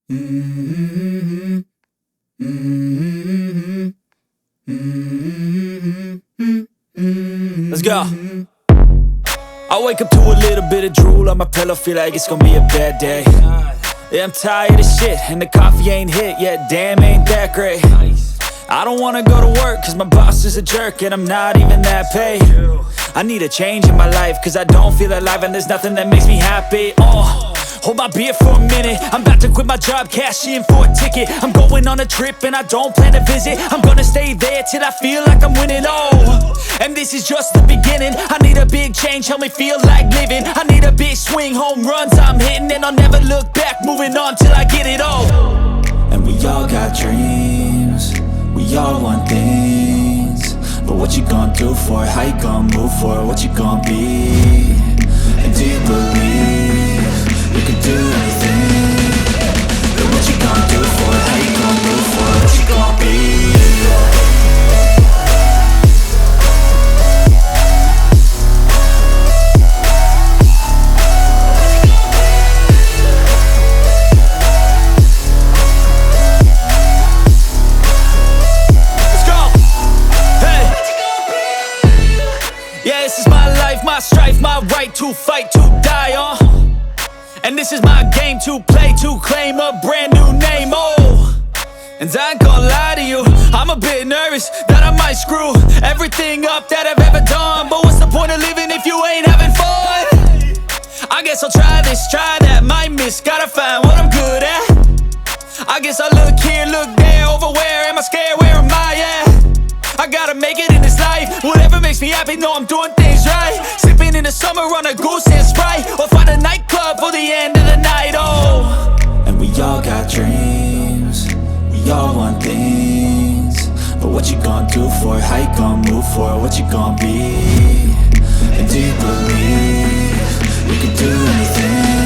Mm-hmm. Mm-hmm. Mm-hmm. Let's go. I wake up to a little bit of drool on my pillow, feel like it's gonna be a bad day. Yeah, I'm tired of shit, and the coffee ain't hit yet, damn, ain't that great. I don't wanna go to work, cause my boss is a jerk, and I'm not even that paid. I need a change in my life, cause I don't feel alive, and there's nothing that makes me happy. Hold my beer for a minute, I'm about to quit my job, cash in for a ticket. I'm going on a trip and I don't plan to visit. I'm gonna stay there till I feel like I'm winning, and this is just the beginning. I need a big change, help me feel like living. I need a big swing, home runs I'm hitting, and I'll never look back, moving on till I get it all. And we all got dreams, we all want things, but what you gonna do for it? How you gonna move for it? What you gonna be? And do you believe you can do anything? But what you gonna do for it? How you gonna move for it? What you gonna be? Yeah, this is my life, my strife, my right to fight, to die on. And this is my game to play, to claim a brand new name, And I ain't gonna lie to you, I'm a bit nervous that I might screw everything up that I've ever done. But what's the point of living if you ain't having fun? I guess I'll try this, try that, might miss, gotta find what I'm good at. I guess I look here, look there, over where am I scared, where am I at? I gotta make it in this life, whatever makes me happy, know I'm doing things right. Sipping in the summer on a goose and Sprite, or find a nightclub for the end of the night, And we all got dreams, we all want things, but what you gonna do for it? How you gonna move for it? What you gonna be? And do you believe you can do anything?